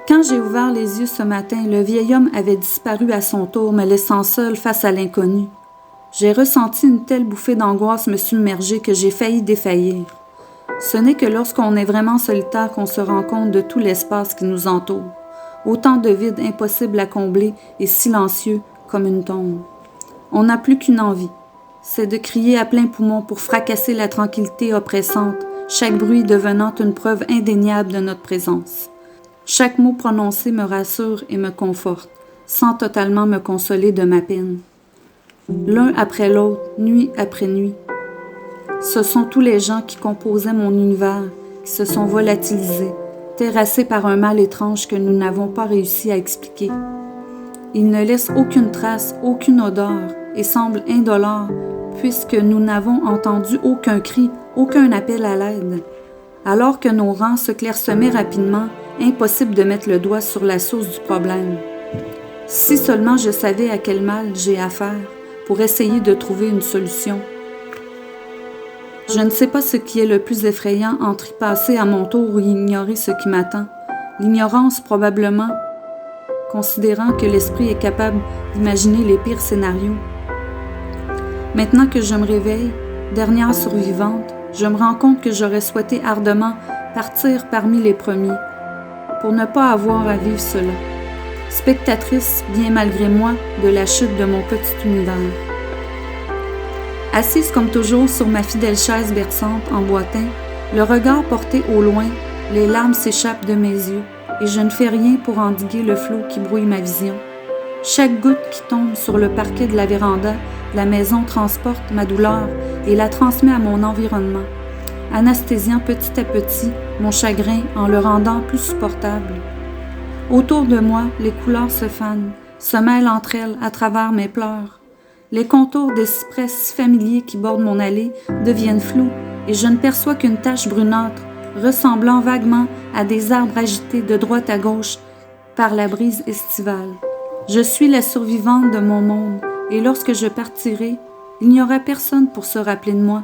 Quand j'ai ouvert les yeux ce matin, le vieil homme avait disparu à son tour, me laissant seule face à l'inconnu. J'ai ressenti une telle bouffée d'angoisse me submerger que j'ai failli défaillir. Ce n'est que lorsqu'on est vraiment solitaire qu'on se rend compte de tout l'espace qui nous entoure. Autant de vide impossible à combler et silencieux comme une tombe. On n'a plus qu'une envie, c'est de crier à plein poumon pour fracasser la tranquillité oppressante, chaque bruit devenant une preuve indéniable de notre présence. Chaque mot prononcé me rassure et me conforte, sans totalement me consoler de ma peine. L'un après l'autre, nuit après nuit. Ce sont tous les gens qui composaient mon univers, qui se sont volatilisés, terrassés par un mal étrange que nous n'avons pas réussi à expliquer. Ils ne laissent aucune trace, aucune odeur, et semblent indolores, puisque nous n'avons entendu aucun cri, aucun appel à l'aide. Alors que nos rangs se clairsemaient rapidement, impossible de mettre le doigt sur la source du problème. Si seulement je savais à quel mal j'ai affaire pour essayer de trouver une solution. Je ne sais pas ce qui est le plus effrayant entre y passer à mon tour ou ignorer ce qui m'attend. L'ignorance probablement, considérant que l'esprit est capable d'imaginer les pires scénarios. Maintenant que je me réveille, dernière survivante, je me rends compte que j'aurais souhaité ardemment partir parmi les premiers, pour ne pas avoir à vivre cela. Spectatrice, bien malgré moi, de la chute de mon petit univers. Assise comme toujours sur ma fidèle chaise berçante en bois teint, le regard porté au loin, les larmes s'échappent de mes yeux, et je ne fais rien pour endiguer le flot qui brouille ma vision. Chaque goutte qui tombe sur le parquet de la véranda de la maison transporte ma douleur et la transmet à mon environnement, anesthésiant petit à petit mon chagrin en le rendant plus supportable. Autour de moi, les couleurs se fanent, se mêlent entre elles à travers mes pleurs. Les contours des cyprès si familiers qui bordent mon allée deviennent flous et je ne perçois qu'une tache brunâtre, ressemblant vaguement à des arbres agités de droite à gauche par la brise estivale. Je suis la survivante de mon monde et lorsque je partirai, il n'y aura personne pour se rappeler de moi.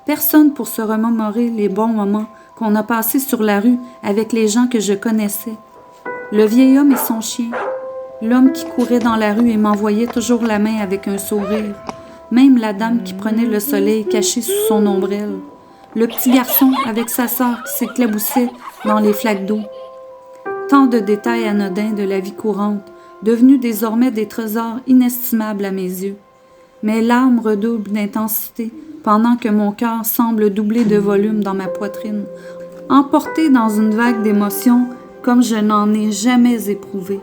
Personne pour se remémorer les bons moments qu'on a passés sur la rue avec les gens que je connaissais. Le vieil homme et son chien, l'homme qui courait dans la rue et m'envoyait toujours la main avec un sourire, même la dame qui prenait le soleil caché sous son ombrelle, le petit garçon avec sa sœur qui s'éclaboussait dans les flaques d'eau. Tant de détails anodins de la vie courante, devenus désormais des trésors inestimables à mes yeux. Mes larmes redoublent d'intensité pendant que mon cœur semble doubler de volume dans ma poitrine, emporté dans une vague d'émotions comme je n'en ai jamais éprouvé.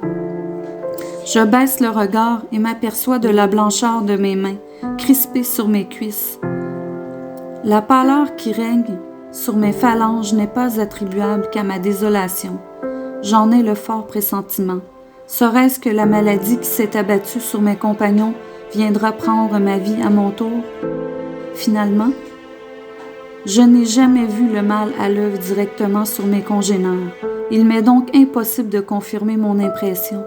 Je baisse le regard et m'aperçois de la blancheur de mes mains, crispées sur mes cuisses. La pâleur qui règne sur mes phalanges n'est pas attribuable qu'à ma désolation. J'en ai le fort pressentiment. Serait-ce que la maladie qui s'est abattue sur mes compagnons viendra prendre ma vie à mon tour? Finalement, je n'ai jamais vu le mal à l'œuvre directement sur mes congénères. Il m'est donc impossible de confirmer mon impression.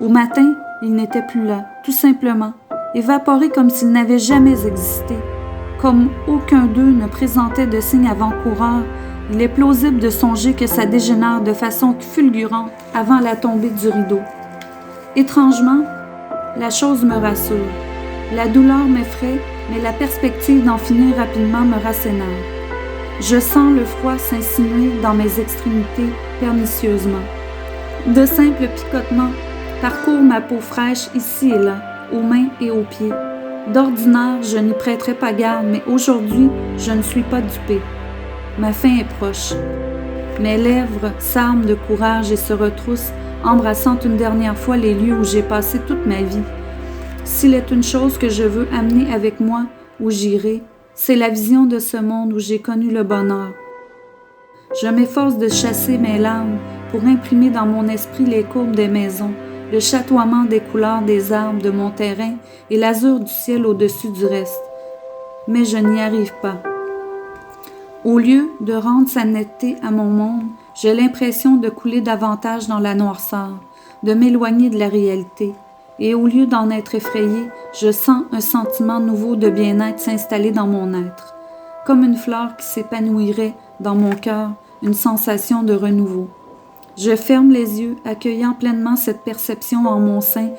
Au matin, il n'était plus là, tout simplement, évaporé comme s'il n'avait jamais existé. Comme aucun d'eux ne présentait de signe avant-coureur, il est plausible de songer que ça dégénère de façon fulgurante avant la tombée du rideau. Étrangement, la chose me rassure. La douleur m'effraie, mais la perspective d'en finir rapidement me rassénère. Je sens le froid s'insinuer dans mes extrémités pernicieusement. De simples picotements parcourent ma peau fraîche ici et là, aux mains et aux pieds. D'ordinaire, je n'y prêterais pas garde, mais aujourd'hui, je ne suis pas dupée. Ma fin est proche. Mes lèvres s'arment de courage et se retroussent, embrassant une dernière fois les lieux où j'ai passé toute ma vie. S'il est une chose que je veux amener avec moi, où j'irai, c'est la vision de ce monde où j'ai connu le bonheur. Je m'efforce de chasser mes larmes pour imprimer dans mon esprit les courbes des maisons, le chatoiement des couleurs des arbres de mon terrain et l'azur du ciel au-dessus du reste. Mais je n'y arrive pas. Au lieu de rendre sa netteté à mon monde, j'ai l'impression de couler davantage dans la noirceur, de m'éloigner de la réalité. Et au lieu d'en être effrayé, je sens un sentiment nouveau de bien-être s'installer dans mon être, comme une fleur qui s'épanouirait dans mon cœur, une sensation de renouveau. Je ferme les yeux, accueillant pleinement cette perception en mon sein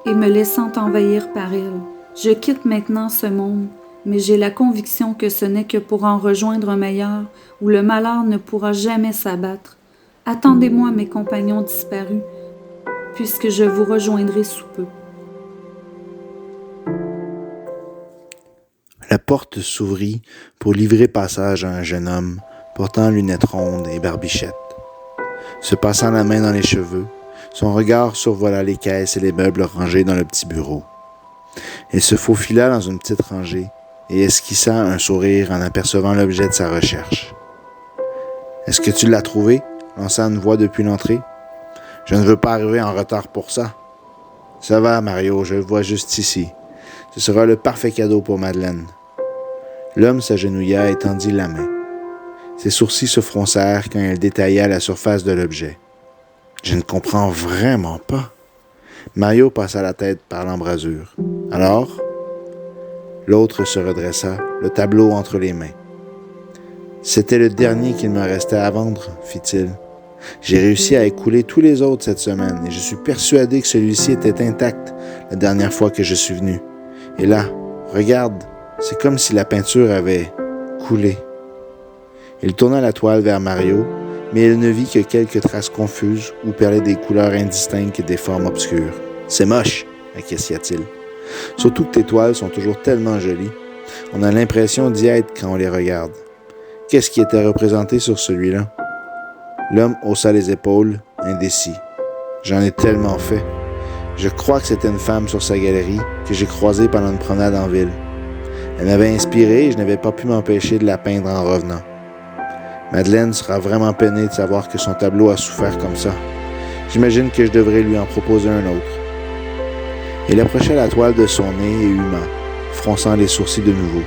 et me laissant envahir par elle. Je quitte maintenant ce monde, mais j'ai la conviction que ce n'est que pour en rejoindre un meilleur, où le malheur ne pourra jamais s'abattre. Attendez-moi, mes compagnons disparus, puisque je vous rejoindrai sous peu. La porte s'ouvrit pour livrer passage à un jeune homme portant lunettes rondes et barbichette. Se passant la main dans les cheveux, son regard survola les caisses et les meubles rangés dans le petit bureau. Il se faufila dans une petite rangée et esquissa un sourire en apercevant l'objet de sa recherche. « Est-ce que tu l'as trouvé ?» lança une voix depuis l'entrée. « Je ne veux pas arriver en retard pour ça. »« Ça va, Mario, je le vois juste ici. Ce sera le parfait cadeau pour Madeleine. » L'homme s'agenouilla et tendit la main. Ses sourcils se froncèrent quand elle détailla la surface de l'objet. « Je ne comprends vraiment pas. » Mario passa la tête par l'embrasure. « Alors ?» L'autre se redressa, le tableau entre les mains. « C'était le dernier qu'il me restait à vendre, fit-il. J'ai réussi à écouler tous les autres cette semaine et je suis persuadé que celui-ci était intact la dernière fois que je suis venu. Et là, regarde, c'est comme si la peinture avait coulé. » Il tourna la toile vers Mario, mais il ne vit que quelques traces confuses où perlaient des couleurs indistinctes et des formes obscures. « C'est moche, » acquiescia-t-il. « Surtout que tes toiles sont toujours tellement jolies. On a l'impression d'y être quand on les regarde. Qu'est-ce qui était représenté sur celui-là? » L'homme haussa les épaules, indécis. « J'en ai tellement fait. Je crois que c'était une femme sur sa galerie que j'ai croisée pendant une promenade en ville. Elle m'avait inspiré et je n'avais pas pu m'empêcher de la peindre en revenant. Madeleine sera vraiment peinée de savoir que son tableau a souffert comme ça. J'imagine que je devrais lui en proposer un autre. » Il approcha la toile de son nez et huma, fronçant les sourcils de nouveau.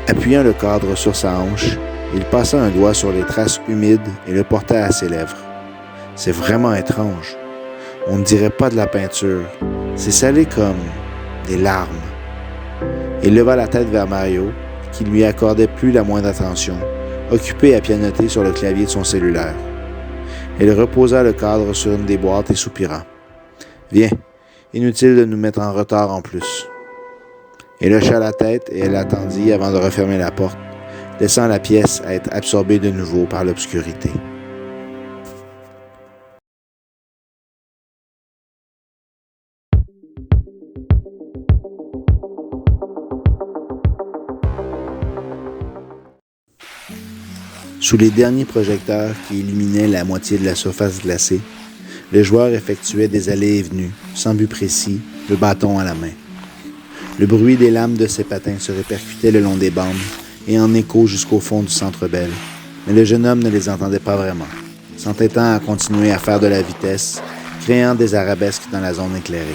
Appuyant le cadre sur sa hanche, il passa un doigt sur les traces humides et le porta à ses lèvres. C'est vraiment étrange. On ne dirait pas de la peinture. C'est salé comme des larmes. Il leva la tête vers Mario, qui ne lui accordait plus la moindre attention, occupé à pianoter sur le clavier de son cellulaire. Il reposa le cadre sur une des boîtes et soupira. « Viens, inutile de nous mettre en retard en plus. » Il hocha la tête et elle attendit avant de refermer la porte, laissant la pièce à être absorbée de nouveau par l'obscurité. Sous les derniers projecteurs qui illuminaient la moitié de la surface glacée, le joueur effectuait des allées et venues, sans but précis, le bâton à la main. Le bruit des lames de ses patins se répercutait le long des bandes et en écho jusqu'au fond du Centre Bell, mais le jeune homme ne les entendait pas vraiment, s'entêtant à continuer à faire de la vitesse, créant des arabesques dans la zone éclairée.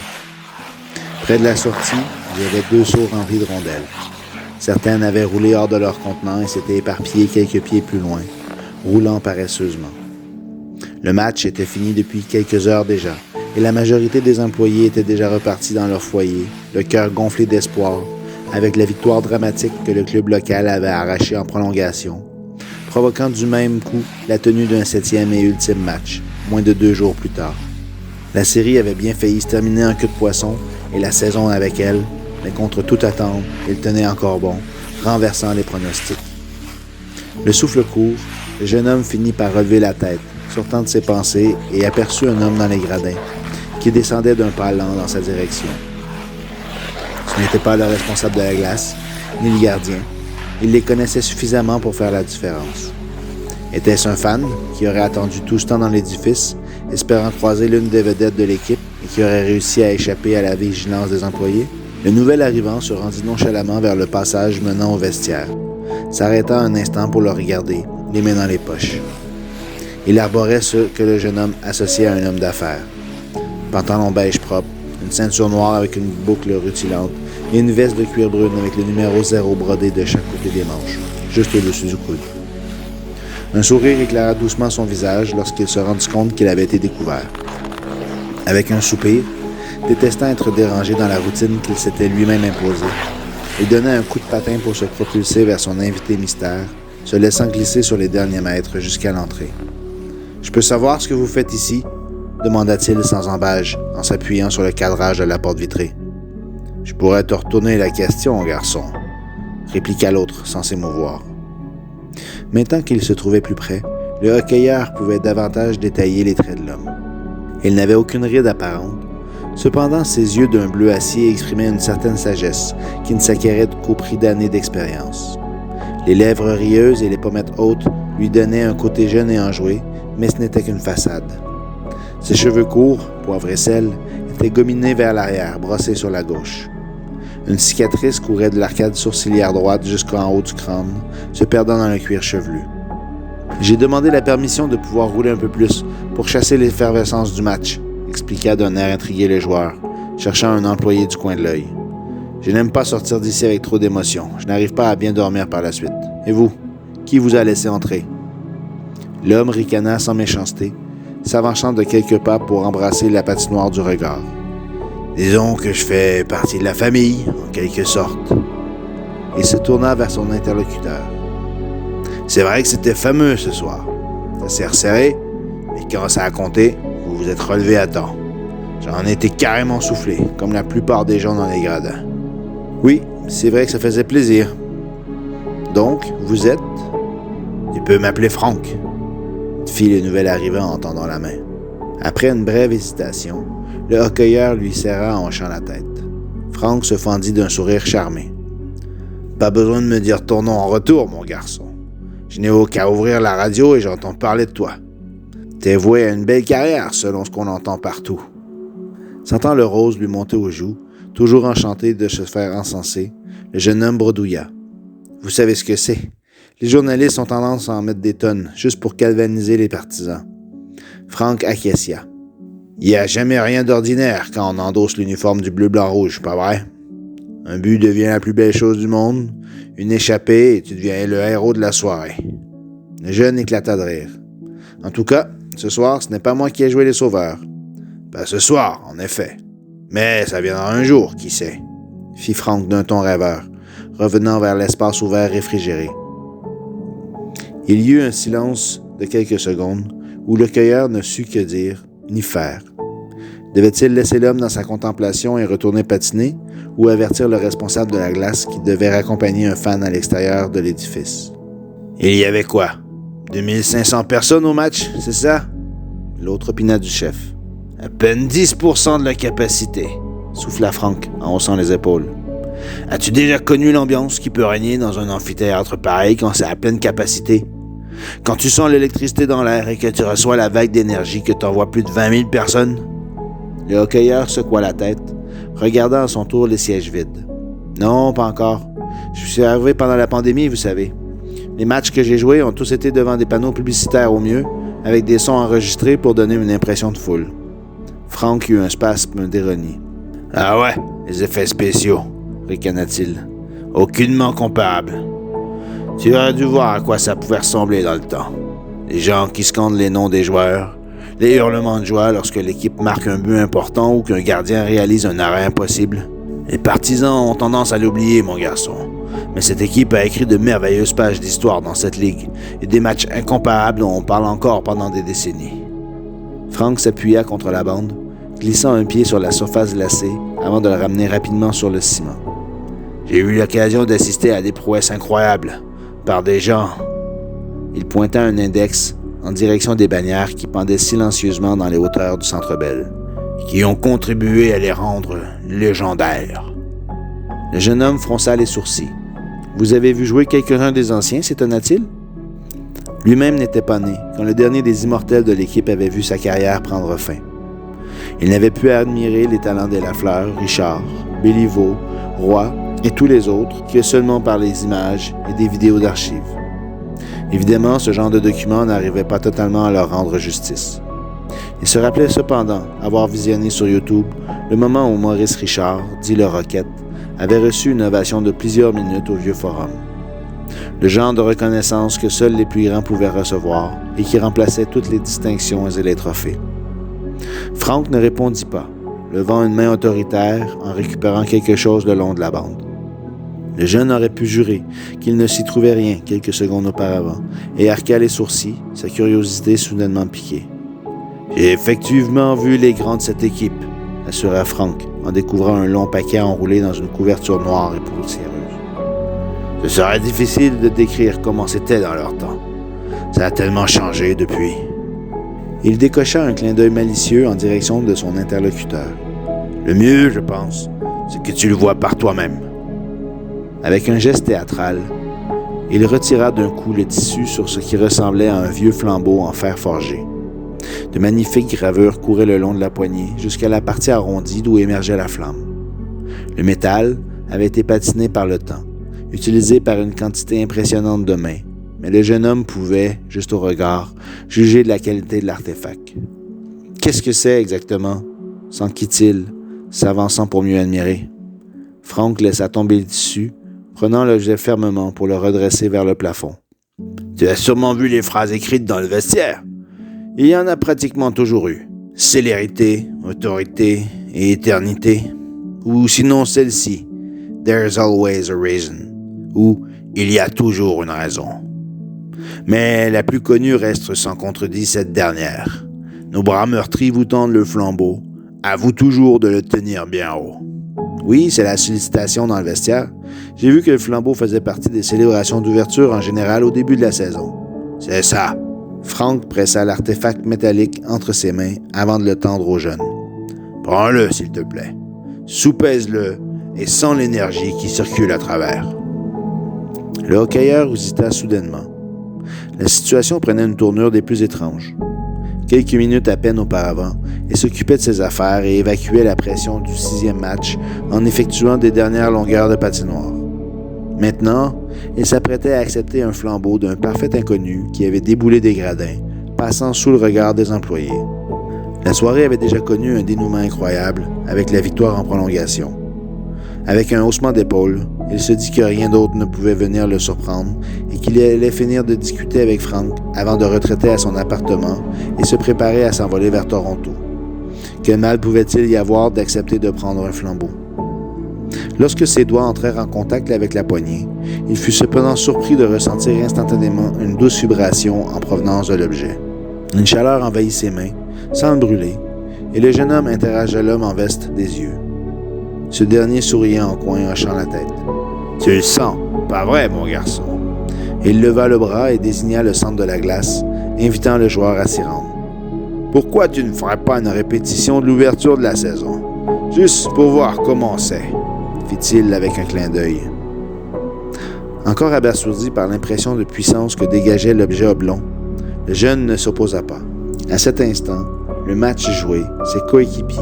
Près de la sortie, il y avait 2 seaux remplis de rondelles. Certaines avaient roulé hors de leur contenant et s'étaient éparpillées quelques pieds plus loin, roulant paresseusement. Le match était fini depuis quelques heures déjà, et la majorité des employés étaient déjà repartis dans leur foyer, le cœur gonflé d'espoir, avec la victoire dramatique que le club local avait arrachée en prolongation, provoquant du même coup la tenue d'un 7e et ultime match, moins de 2 jours plus tard. La série avait bien failli se terminer en queue de poisson, et la saison avec elle, mais contre toute attente, il tenait encore bon, renversant les pronostics. Le souffle court, le jeune homme finit par relever la tête, sortant de ses pensées, et aperçut un homme dans les gradins, qui descendait d'un pas lent dans sa direction. Ce n'était pas le responsable de la glace, ni le gardien. Il les connaissait suffisamment pour faire la différence. Était-ce un fan qui aurait attendu tout ce temps dans l'édifice, espérant croiser l'une des vedettes de l'équipe et qui aurait réussi à échapper à la vigilance des employés? Le nouvel arrivant se rendit nonchalamment vers le passage menant au vestiaire, s'arrêta un instant pour le regarder, les mains dans les poches. Il arborait ce que le jeune homme associait à un homme d'affaires. Pantalon beige propre, une ceinture noire avec une boucle rutilante et une veste de cuir brune avec le numéro 0 brodé de chaque côté des manches, juste au-dessus du coude. Un sourire éclaira doucement son visage lorsqu'il se rendit compte qu'il avait été découvert. Avec un soupir, détestant être dérangé dans la routine qu'il s'était lui-même imposée, il donna un coup de patin pour se propulser vers son invité mystère, se laissant glisser sur les derniers mètres jusqu'à l'entrée. « Je peux savoir ce que vous faites ici? » demanda-t-il sans embâche, en s'appuyant sur le cadrage de la porte vitrée. « Je pourrais te retourner la question, garçon, » répliqua l'autre sans s'émouvoir. Maintenant qu'il se trouvait plus près, le hockeyeur pouvait davantage détailler les traits de l'homme. Il n'avait aucune ride apparente. Cependant, ses yeux d'un bleu acier exprimaient une certaine sagesse qui ne s'acquérait qu'au prix d'années d'expérience. Les lèvres rieuses et les pommettes hautes lui donnaient un côté jeune et enjoué, mais ce n'était qu'une façade. Ses cheveux courts, poivre et sel, étaient gominés vers l'arrière, brossés sur la gauche. Une cicatrice courait de l'arcade sourcilière droite jusqu'en haut du crâne, se perdant dans le cuir chevelu. « J'ai demandé la permission de pouvoir rouler un peu plus pour chasser l'effervescence du match, » expliqua d'un air intrigué le joueur, cherchant un employé du coin de l'œil. « Je n'aime pas sortir d'ici avec trop d'émotion. Je n'arrive pas à bien dormir par la suite. Et vous, qui vous a laissé entrer? » L'homme ricana sans méchanceté, s'avançant de quelques pas pour embrasser la patinoire du regard. « Disons que je fais partie de la famille, en quelque sorte. » Il se tourna vers son interlocuteur. « C'est vrai que c'était fameux ce soir. Ça s'est resserré, mais quand ça a compté, vous vous êtes relevé à temps. J'en étais carrément soufflé, comme la plupart des gens dans les gradins. »« Oui, c'est vrai que ça faisait plaisir. Donc, vous êtes... » »« Tu peux m'appeler Franck. » fit le nouvel arrivant en tendant la main. Après une brève hésitation, le hockeyeur lui serra en hochant la tête. Franck se fendit d'un sourire charmé. « Pas besoin de me dire ton nom en retour, mon garçon. Je n'ai qu'à ouvrir la radio et j'entends parler de toi. T'es voué à une belle carrière, selon ce qu'on entend partout. » Sentant le rose lui monter aux joues, toujours enchanté de se faire encenser, le jeune homme bredouilla. « Vous savez ce que c'est? Les journalistes ont tendance à en mettre des tonnes, juste pour galvaniser les partisans. » Franck acquiescia. « Il n'y a jamais rien d'ordinaire quand on endosse l'uniforme du bleu-blanc-rouge, pas vrai? Un but devient la plus belle chose du monde, une échappée et tu deviens le héros de la soirée. » Le jeune éclata de rire. « En tout cas, ce soir, ce n'est pas moi qui ai joué les sauveurs. »« Ben, ce soir, en effet. Mais ça viendra un jour, qui sait? » fit Franck d'un ton rêveur, revenant vers l'espace ouvert réfrigéré. Il y eut un silence de quelques secondes où le cueilleur ne sut que dire, ni faire. Devait-il laisser l'homme dans sa contemplation et retourner patiner, ou avertir le responsable de la glace qui devait raccompagner un fan à l'extérieur de l'édifice? « Il y avait quoi? 2500 personnes au match, c'est ça? » L'autre opina du chef. « À peine 10% de la capacité, » souffla Franck en haussant les épaules. « As-tu déjà connu l'ambiance qui peut régner dans un amphithéâtre pareil quand c'est à pleine capacité? Quand tu sens l'électricité dans l'air et que tu reçois la vague d'énergie que t'envoie plus de 20 000 personnes? » Le hockeyeur secoua la tête, regardant à son tour les sièges vides. « Non, pas encore. Je suis arrivé pendant la pandémie, vous savez. Les matchs que j'ai joués ont tous été devant des panneaux publicitaires au mieux, avec des sons enregistrés pour donner une impression de foule. » Franck eut un spasme d'ironie. « Ah ouais, les effets spéciaux, » ricana-t-il. « Aucunement comparables. Tu aurais dû voir à quoi ça pouvait ressembler dans le temps. Les gens qui scandent les noms des joueurs, les hurlements de joie lorsque l'équipe marque un but important ou qu'un gardien réalise un arrêt impossible. Les partisans ont tendance à l'oublier, mon garçon. Mais cette équipe a écrit de merveilleuses pages d'histoire dans cette ligue et des matchs incomparables dont on parle encore pendant des décennies. » Franck s'appuya contre la bande, glissant un pied sur la surface glacée avant de le ramener rapidement sur le ciment. « J'ai eu l'occasion d'assister à des prouesses incroyables, par des gens Il pointa un index en direction des bannières qui pendaient silencieusement dans les hauteurs du Centre Bell, qui ont contribué à les rendre légendaires. Le jeune homme fronça les sourcils. « Vous avez vu jouer quelques-uns des anciens, s'étonna-t-il? » Lui-même n'était pas né quand le dernier des immortels de l'équipe avait vu sa carrière prendre fin. Il n'avait pu admirer les talents des Lafleur, Richard, Béliveau, Roy et tous les autres que seulement par les images et des vidéos d'archives. Évidemment, ce genre de documents n'arrivait pas totalement à leur rendre justice. Il se rappelait cependant avoir visionné sur YouTube le moment où Maurice Richard, dit le Rocket, avait reçu une ovation de plusieurs minutes au Vieux Forum. Le genre de reconnaissance que seuls les plus grands pouvaient recevoir et qui remplaçait toutes les distinctions et les trophées. Frank ne répondit pas, levant une main autoritaire en récupérant quelque chose le long de la bande. Le jeune aurait pu jurer qu'il ne s'y trouvait rien quelques secondes auparavant et arqua les sourcils, sa curiosité soudainement piquée. « J'ai effectivement vu les grands de cette équipe », assura Frank en découvrant un long paquet enroulé dans une couverture noire et poussiéreuse. « Ce serait difficile de décrire comment c'était dans leur temps. Ça a tellement changé depuis. » Il décocha un clin d'œil malicieux en direction de son interlocuteur. « Le mieux, je pense, c'est que tu le vois par toi-même. » Avec un geste théâtral, il retira d'un coup le tissu sur ce qui ressemblait à un vieux flambeau en fer forgé. De magnifiques gravures couraient le long de la poignée jusqu'à la partie arrondie d'où émergeait la flamme. Le métal avait été patiné par le temps, utilisé par une quantité impressionnante de mains, mais le jeune homme pouvait, juste au regard, juger de la qualité de l'artefact. « Qu'est-ce que c'est exactement » s'enquit-il, s'avançant pour mieux admirer. Frank laissa tomber le tissu, prenant l'objet fermement pour le redresser vers le plafond. « Tu as sûrement vu les phrases écrites dans le vestiaire. Il y en a pratiquement toujours eu. Célérité, autorité et éternité. Ou sinon celle-ci, There's always a reason. Ou il y a toujours une raison. Mais la plus connue reste sans contredit cette dernière. Nos bras meurtris vous tendent le flambeau. À vous toujours de le tenir bien haut. » Oui, c'est la sollicitation dans le vestiaire. J'ai vu que le flambeau faisait partie des célébrations d'ouverture en général au début de la saison. C'est ça. Frank pressa l'artefact métallique entre ses mains avant de le tendre au jeune. Prends-le, s'il te plaît. Soupèse-le et sens l'énergie qui circule à travers. Le hockeyeur hésita soudainement. La situation prenait une tournure des plus étranges. Quelques minutes à peine auparavant, il s'occupait de ses affaires et évacuait la pression du 6e match en effectuant des dernières longueurs de patinoire. Maintenant, il s'apprêtait à accepter un flambeau d'un parfait inconnu qui avait déboulé des gradins, passant sous le regard des employés. La soirée avait déjà connu un dénouement incroyable avec la victoire en prolongation. Avec un haussement d'épaule, il se dit que rien d'autre ne pouvait venir le surprendre et qu'il allait finir de discuter avec Frank avant de retraiter à son appartement et se préparer à s'envoler vers Toronto. Quel mal pouvait-il y avoir d'accepter de prendre un flambeau? Lorsque ses doigts entrèrent en contact avec la poignée, il fut cependant surpris de ressentir instantanément une douce vibration en provenance de l'objet. Une chaleur envahit ses mains, sans le brûler, et le jeune homme interrogea l'homme en veste des yeux. Ce dernier souriait en coin, hochant la tête. « Tu le sens, pas vrai, mon garçon? » Il leva le bras et désigna le centre de la glace, invitant le joueur à s'y rendre. « Pourquoi tu ne ferais pas une répétition de l'ouverture de la saison? Juste pour voir comment c'est, » fit-il avec un clin d'œil. Encore abasourdi par l'impression de puissance que dégageait l'objet oblong, le jeune ne s'opposa pas. À cet instant, le match joué, ses coéquipiers,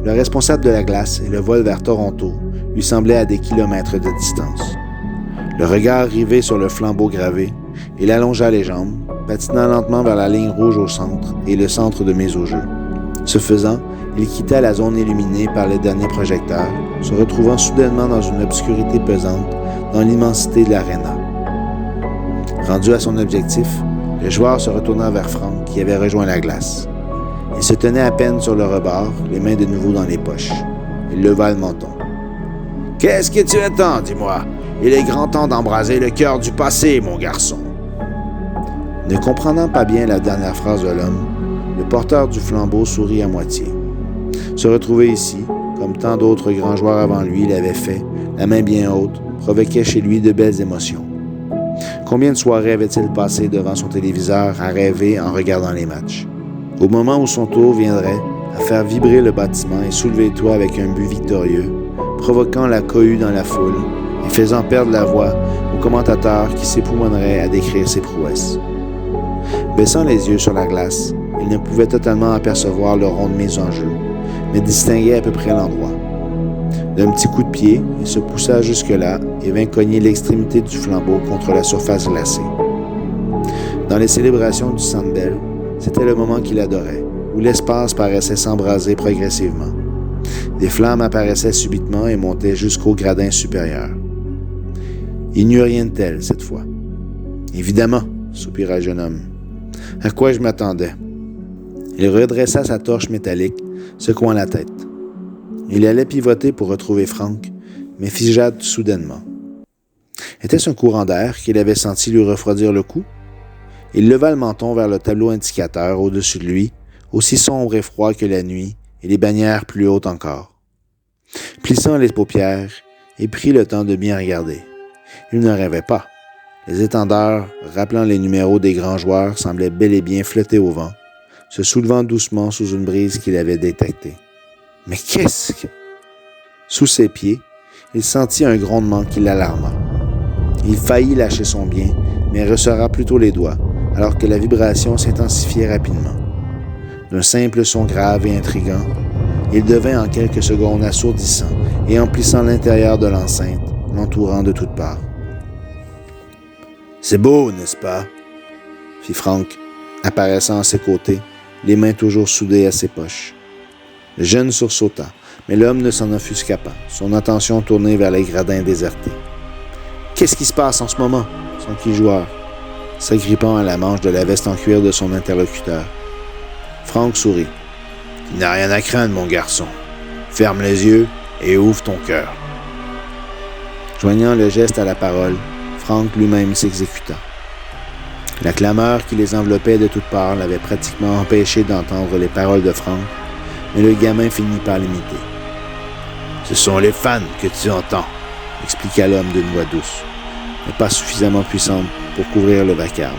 le responsable de la glace et le vol vers Toronto lui semblaient à des kilomètres de distance. Le regard rivé sur le flambeau gravé, il allongea les jambes, patinant lentement vers la ligne rouge au centre et le centre de mise au jeu. Ce faisant, il quitta la zone illuminée par les derniers projecteurs, se retrouvant soudainement dans une obscurité pesante dans l'immensité de l'aréna. Rendu à son objectif, le joueur se retourna vers Frank qui avait rejoint la glace. Il se tenait à peine sur le rebord, les mains de nouveau dans les poches. Il leva le menton. « Qu'est-ce que tu attends, dis-moi? Il est grand temps d'embraser le cœur du passé, mon garçon. » Ne comprenant pas bien la dernière phrase de l'homme, le porteur du flambeau sourit à moitié. Se retrouver ici, comme tant d'autres grands joueurs avant lui l'avaient fait, la main bien haute, provoquait chez lui de belles émotions. Combien de soirées avait-il passé devant son téléviseur à rêver en regardant les matchs? Au moment où son tour viendrait à faire vibrer le bâtiment et soulever le toit avec un but victorieux, provoquant la cohue dans la foule et faisant perdre la voix aux commentateurs qui s'époumonneraient à décrire ses prouesses. Baissant les yeux sur la glace, il ne pouvait totalement apercevoir le rond de mise en jeu, mais distinguait à peu près l'endroit. D'un petit coup de pied, il se poussa jusque-là et vint cogner l'extrémité du flambeau contre la surface glacée. Dans les célébrations du Centre Bell, c'était le moment qu'il adorait, où l'espace paraissait s'embraser progressivement. Des flammes apparaissaient subitement et montaient jusqu'au gradin supérieur. Il n'y eut rien de tel cette fois. « Évidemment, » soupira le jeune homme. « À quoi je m'attendais? » Il redressa sa torche métallique, secouant la tête. Il allait pivoter pour retrouver Frank, mais figea soudainement. Était-ce un courant d'air qu'il avait senti lui refroidir le cou? Il leva le menton vers le tableau indicateur au-dessus de lui, aussi sombre et froid que la nuit, et les bannières plus hautes encore. Plissant les paupières, il prit le temps de bien regarder. Il ne rêvait pas. Les étendards, rappelant les numéros des grands joueurs, semblaient bel et bien flotter au vent, se soulevant doucement sous une brise qu'il avait détectée. Mais qu'est-ce que... Sous ses pieds, il sentit un grondement qui l'alarma. Il faillit lâcher son bien, mais resserra plutôt les doigts, alors que la vibration s'intensifiait rapidement. D'un simple son grave et intrigant, il devint en quelques secondes assourdissant et emplissant l'intérieur de l'enceinte, l'entourant de toutes parts. « C'est beau, n'est-ce pas? » fit Frank, apparaissant à ses côtés, les mains toujours soudées à ses poches. Le jeune sursauta, mais l'homme ne s'en offusqua pas, son attention tournée vers les gradins désertés. « Qu'est-ce qui se passe en ce moment? » s'enquit le joueur, s'agrippant à la manche de la veste en cuir de son interlocuteur. Frank sourit. « Tu n'as rien à craindre, mon garçon. Ferme les yeux et ouvre ton cœur. » Joignant le geste à la parole, Frank lui-même s'exécuta. La clameur qui les enveloppait de toutes parts l'avait pratiquement empêché d'entendre les paroles de Frank, mais le gamin finit par l'imiter. « Ce sont les fans que tu entends, » expliqua l'homme d'une voix douce, mais pas suffisamment puissante pour couvrir le vacarme.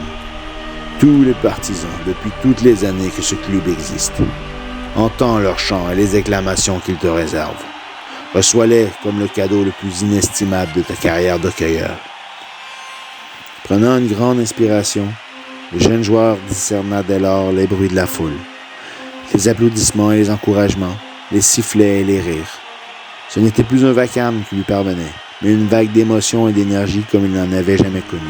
« Tous les partisans, depuis toutes les années que ce club existe. Entends leurs chants et les acclamations qu'ils te réservent. Reçois-les comme le cadeau le plus inestimable de ta carrière d'hockeyeur. » Prenant une grande inspiration, le jeune joueur discerna dès lors les bruits de la foule, les applaudissements et les encouragements, les sifflets et les rires. Ce n'était plus un vacarme qui lui parvenait, mais une vague d'émotion et d'énergie comme il n'en avait jamais connue.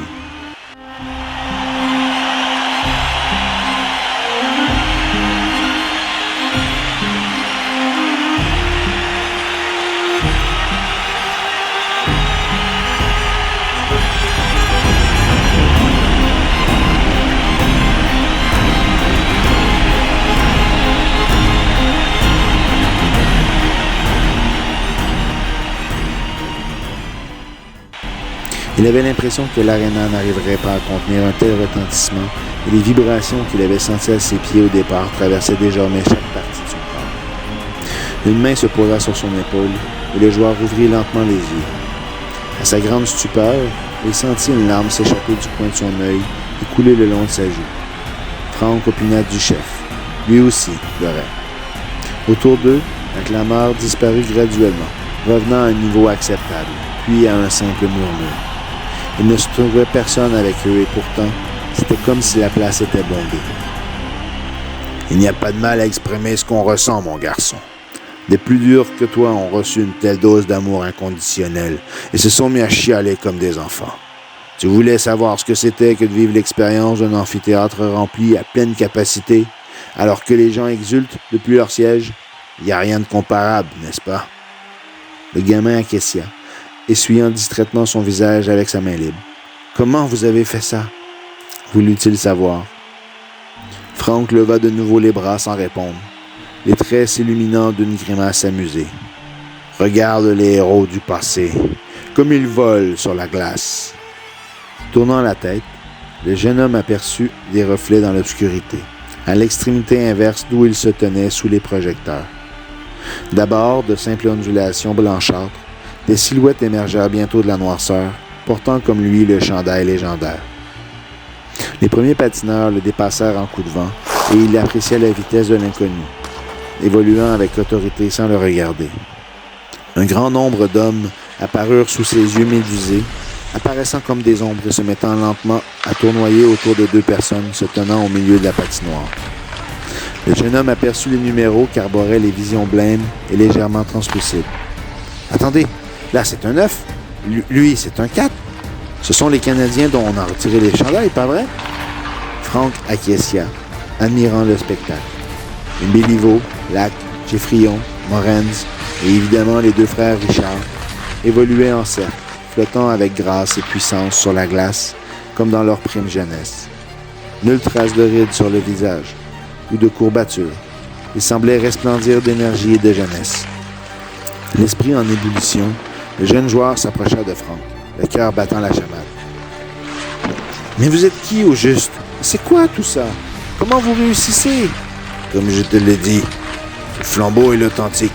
Il avait l'impression que l'aréna n'arriverait pas à contenir un tel retentissement et les vibrations qu'il avait senties à ses pieds au départ traversaient désormais chaque partie de son corps. Une main se posa sur son épaule et le joueur ouvrit lentement les yeux. À sa grande stupeur, il sentit une larme s'échapper du coin de son œil et couler le long de sa joue. Frank opina du chef. Lui aussi pleurait. Autour d'eux, la clameur disparut graduellement, revenant à un niveau acceptable, puis à un simple murmure. Il ne se trouvait personne avec eux et pourtant, c'était comme si la place était bondée. « Il n'y a pas de mal à exprimer ce qu'on ressent, mon garçon. Des plus durs que toi ont reçu une telle dose d'amour inconditionnel et se sont mis à chialer comme des enfants. Tu voulais savoir ce que c'était que de vivre l'expérience d'un amphithéâtre rempli à pleine capacité, alors que les gens exultent depuis leur siège? Il n'y a rien de comparable, n'est-ce pas? » Le gamin acquiesça, essuyant distraitement son visage avec sa main libre. « Comment vous avez fait ça? » voulut-il savoir. Frank leva de nouveau les bras sans répondre, les traits s'illuminant d'une grimace amusée. « Regarde les héros du passé, comme ils volent sur la glace. » Tournant la tête, le jeune homme aperçut des reflets dans l'obscurité, à l'extrémité inverse d'où il se tenait sous les projecteurs. D'abord, de simples ondulations blanchâtres, des silhouettes émergèrent bientôt de la noirceur, portant comme lui le chandail légendaire. Les premiers patineurs le dépassèrent en coup de vent et il appréciait la vitesse de l'inconnu, évoluant avec autorité sans le regarder. Un grand nombre d'hommes apparurent sous ses yeux médusés, apparaissant comme des ombres et se mettant lentement à tournoyer autour de deux personnes se tenant au milieu de la patinoire. Le jeune homme aperçut les numéros qu'arboraient les visions blêmes et légèrement translucides. « Attendez, là c'est un 9, lui c'est un 4. Ce sont les Canadiens dont on a retiré les chandails, pas vrai? » Frank acquiescia, admirant le spectacle. Béliveau, Lac, Geffrion, Morenz et évidemment les deux frères Richard évoluaient en cercle, flottant avec grâce et puissance sur la glace, comme dans leur prime jeunesse. Nulle trace de rides sur le visage, ou de courbatures. Ils semblaient resplendir d'énergie et de jeunesse. L'esprit en ébullition, le jeune joueur s'approcha de Frank, le cœur battant la chamade. « Mais vous êtes qui au juste? C'est quoi tout ça? Comment vous réussissez? » Comme je te l'ai dit, le flambeau est l'authentique,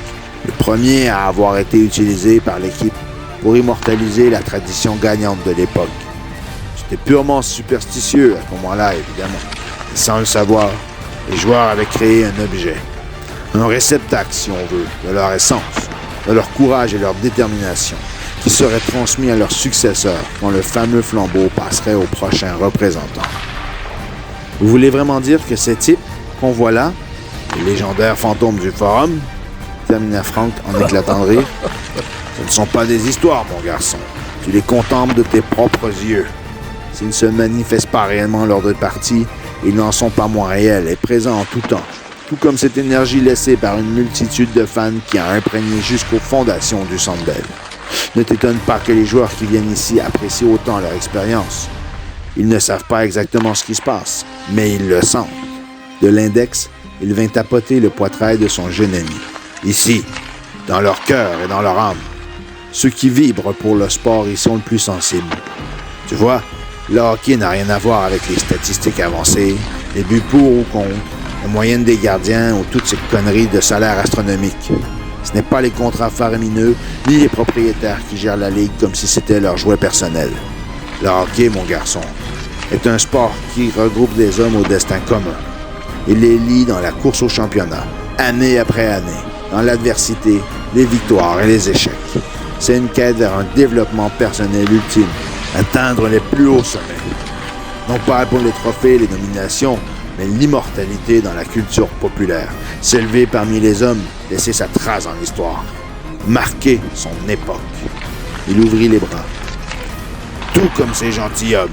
le premier à avoir été utilisé par l'équipe pour immortaliser la tradition gagnante de l'époque. J'étais purement superstitieux à ce moment-là, évidemment. Et sans le savoir, les joueurs avaient créé un objet, un réceptacle, si on veut, de leur essence, de leur courage et leur détermination, qui serait transmis à leurs successeurs quand le fameux flambeau passerait au prochain représentant. Vous voulez vraiment dire que ces types qu'on voit là, les légendaires fantômes du forum, termina Frank en éclatant de rire, ce ne sont pas des histoires, mon garçon. Tu les contemples de tes propres yeux. S'ils ne se manifestent pas réellement lors de parties, ils n'en sont pas moins réels et présents en tout temps, tout comme cette énergie laissée par une multitude de fans qui a imprégné jusqu'aux fondations du Centre Bell. Ne t'étonne pas que les joueurs qui viennent ici apprécient autant leur expérience. Ils ne savent pas exactement ce qui se passe, mais ils le sentent. De l'index, il vint tapoter le poitrail de son jeune ami. Ici, dans leur cœur et dans leur âme. Ceux qui vibrent pour le sport y sont le plus sensibles. Tu vois, le hockey n'a rien à voir avec les statistiques avancées, les buts pour ou contre, la moyenne des gardiens ou toutes ces conneries de salaire astronomique. Ce n'est pas les contrats faramineux ni les propriétaires qui gèrent la ligue comme si c'était leur jouet personnel. Le hockey, mon garçon, est un sport qui regroupe des hommes au destin commun. Il les lie dans la course au championnat, année après année, dans l'adversité, les victoires et les échecs. C'est une quête vers un développement personnel ultime, atteindre les plus hauts sommets. Non pas pour les trophées et les nominations, mais l'immortalité dans la culture populaire. S'élever parmi les hommes, laisser sa trace dans l'histoire. Marquer son époque. Il ouvrit les bras. Tout comme ces gentilshommes,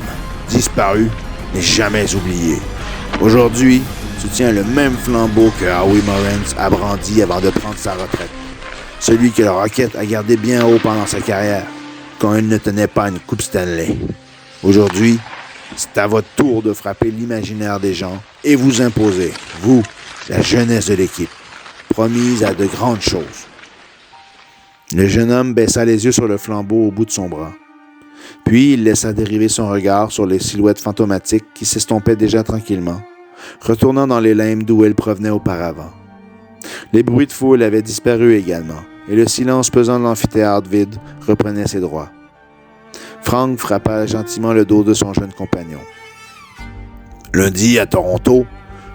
disparus, mais jamais oubliés. Aujourd'hui, tu tiens le même flambeau que Howie Morenz a brandi avant de prendre sa retraite. Celui que le Rocket a gardé bien haut pendant sa carrière, quand il ne tenait pas une coupe Stanley. Aujourd'hui, c'est à votre tour de frapper l'imaginaire des gens et vous imposer, vous, la jeunesse de l'équipe, promise à de grandes choses. Le jeune homme baissa les yeux sur le flambeau au bout de son bras. Puis il laissa dériver son regard sur les silhouettes fantomatiques qui s'estompaient déjà tranquillement, retournant dans les limbes d'où elles provenaient auparavant. Les bruits de foule avaient disparu également, et le silence pesant de l'amphithéâtre vide reprenait ses droits. Frank frappa gentiment le dos de son jeune compagnon. « Lundi, à Toronto,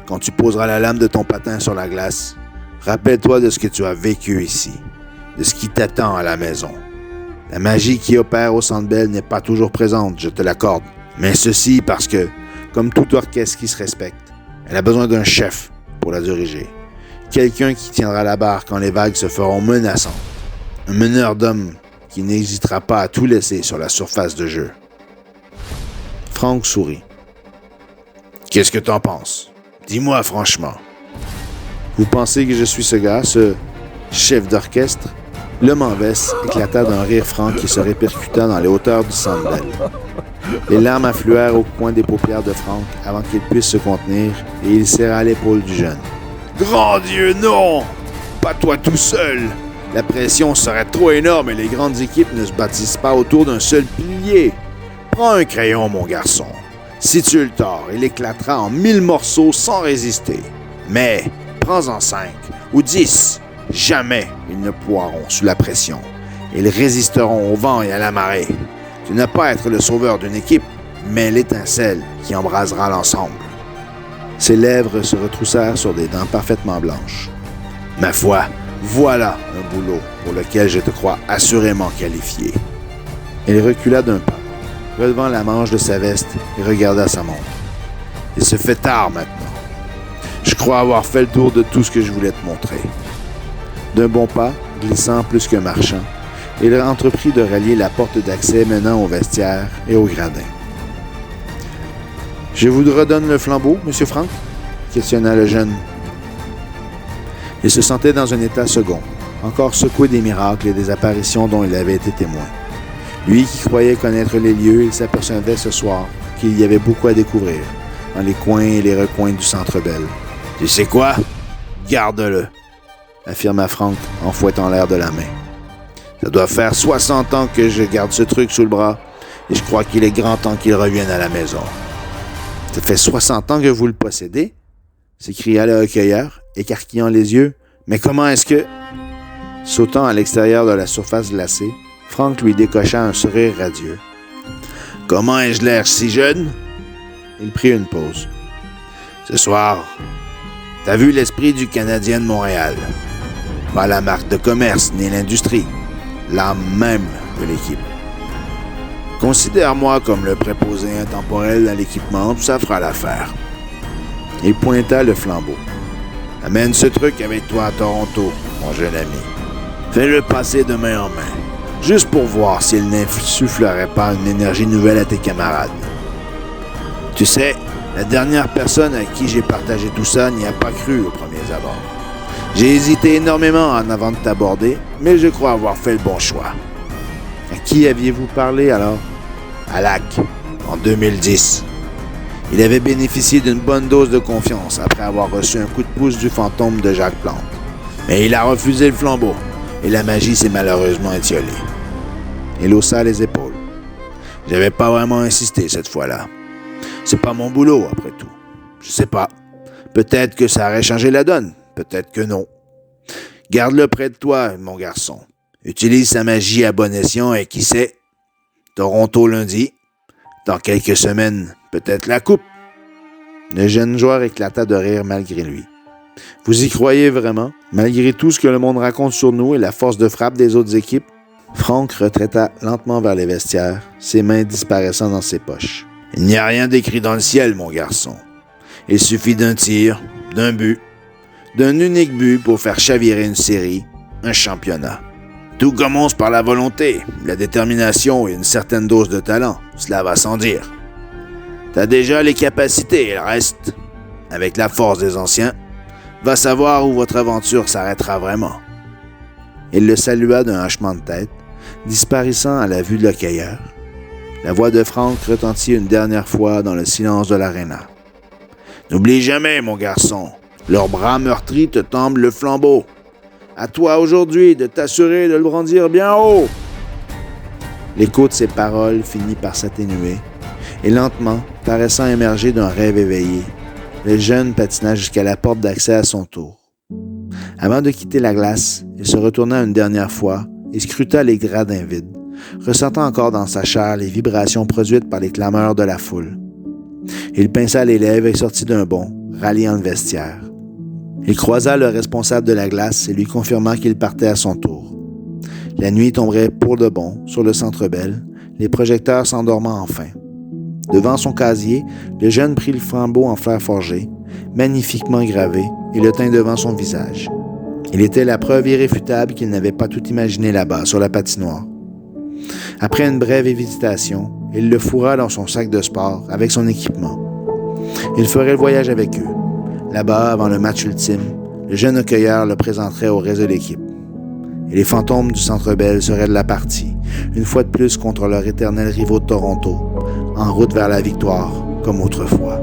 quand tu poseras la lame de ton patin sur la glace, rappelle-toi de ce que tu as vécu ici, de ce qui t'attend à la maison. La magie qui opère au Centre Bell n'est pas toujours présente, je te l'accorde, mais ceci parce que, comme tout orchestre qui se respecte, elle a besoin d'un chef pour la diriger. Quelqu'un qui tiendra la barre quand les vagues se feront menaçantes. Un meneur d'hommes qui n'hésitera pas à tout laisser sur la surface de jeu. » Frank sourit. « Qu'est-ce que t'en penses? Dis-moi franchement. »« Vous pensez que je suis ce gars, ce chef d'orchestre? » L'homme en veste éclata d'un rire franc qui se répercuta dans les hauteurs du Centre Bell. Les larmes affluèrent au coin des paupières de Frank avant qu'il puisse se contenir et il serra l'épaule du jeune. « Grand Dieu, non! Pas toi tout seul! La pression serait trop énorme et les grandes équipes ne se bâtissent pas autour d'un seul pilier. Prends un crayon, mon garçon. Si tu le tords, il éclatera en 1000 morceaux sans résister. Mais prends-en 5 ou 10. Jamais ils ne poiront sous la pression. Ils résisteront au vent et à la marée. Tu n'as pas à être le sauveur d'une équipe, mais l'étincelle qui embrasera l'ensemble. » Ses lèvres se retroussèrent sur des dents parfaitement blanches. « Ma foi, voilà un boulot pour lequel je te crois assurément qualifié. » Il recula d'un pas, relevant la manche de sa veste et regarda sa montre. « Il se fait tard maintenant. Je crois avoir fait le tour de tout ce que je voulais te montrer. » D'un bon pas, glissant plus que marchant, il entreprit de rallier la porte d'accès menant au vestiaire et au gradin. « Je vous redonne le flambeau, Monsieur Franck? » questionna le jeune. Il se sentait dans un état second, encore secoué des miracles et des apparitions dont il avait été témoin. Lui qui croyait connaître les lieux, il s'apercevait ce soir qu'il y avait beaucoup à découvrir dans les coins et les recoins du Centre Bell. « Tu sais quoi? Garde-le! » affirma Franck en fouettant l'air de la main. « Ça doit faire 60 ans que je garde ce truc sous le bras et je crois qu'il est grand temps qu'il revienne à la maison. »« Ça fait 60 ans que vous le possédez? » s'écria le hockeyeur, écarquillant les yeux. « Mais comment est-ce que... » Sautant à l'extérieur de la surface glacée, Franck lui décocha un sourire radieux. « Comment ai-je l'air si jeune? » Il prit une pause. « Ce soir, t'as vu l'esprit du Canadien de Montréal. Pas la marque de commerce ni l'industrie, l'âme même de l'équipe. Considère-moi comme le préposé intemporel à l'équipement, ça fera l'affaire. » Il pointa le flambeau. « Amène ce truc avec toi à Toronto, mon jeune ami. Fais-le passer de main en main, juste pour voir s'il n'insufflerait pas une énergie nouvelle à tes camarades. Tu sais, la dernière personne à qui j'ai partagé tout ça n'y a pas cru aux premiers abords. J'ai hésité énormément en avant de t'aborder, mais je crois avoir fait le bon choix. » À qui aviez-vous parlé alors? À Lac, en 2010. Il avait bénéficié d'une bonne dose de confiance après avoir reçu un coup de pouce du fantôme de Jacques Plante. Mais il a refusé le flambeau, et la magie s'est malheureusement étiolée. Il haussa les épaules. J'avais pas vraiment insisté cette fois-là. C'est pas mon boulot, après tout. Je sais pas. Peut-être que ça aurait changé la donne. Peut-être que non. Garde-le près de toi, mon garçon. Utilise sa magie à bon escient et qui sait, Toronto lundi. Dans quelques semaines, peut-être la coupe. Le jeune joueur éclata de rire malgré lui. Vous y croyez vraiment, malgré tout ce que le monde raconte sur nous et la force de frappe des autres équipes? Franck retraita lentement vers les vestiaires, ses mains disparaissant dans ses poches. Il n'y a rien d'écrit dans le ciel, mon garçon. Il suffit d'un tir, d'un but, d'un unique but pour faire chavirer une série, un championnat. Tout commence par la volonté, la détermination et une certaine dose de talent, cela va sans dire. T'as déjà les capacités et le reste, avec la force des anciens, va savoir où votre aventure s'arrêtera vraiment. » Il le salua d'un hochement de tête, disparaissant à la vue de l'hockeyeur. La voix de Franck retentit une dernière fois dans le silence de l'aréna. « N'oublie jamais, mon garçon, leurs bras meurtris te tendent le flambeau. À toi aujourd'hui de t'assurer de le brandir bien haut. » L'écho de ses paroles finit par s'atténuer, et lentement, paraissant émerger d'un rêve éveillé, le jeune patina jusqu'à la porte d'accès à son tour. Avant de quitter la glace, il se retourna une dernière fois et scruta les gradins vides, ressentant encore dans sa chair les vibrations produites par les clameurs de la foule. Il pinça les lèvres et sortit d'un bond, ralliant le vestiaire. Il croisa le responsable de la glace et lui confirma qu'il partait à son tour. La nuit tomberait pour de bon sur le Centre Bell, les projecteurs s'endormant enfin. Devant son casier, le jeune prit le flambeau en fer forgé, magnifiquement gravé, et le tint devant son visage. Il était la preuve irréfutable qu'il n'avait pas tout imaginé là-bas, sur la patinoire. Après une brève hésitation, il le fourra dans son sac de sport avec son équipement. Il ferait le voyage avec eux. Là-bas, avant le match ultime, le jeune hockeyeur le présenterait au reste de l'équipe. Et les fantômes du Centre Bell seraient de la partie, une fois de plus contre leurs éternels rivaux de Toronto, en route vers la victoire, comme autrefois.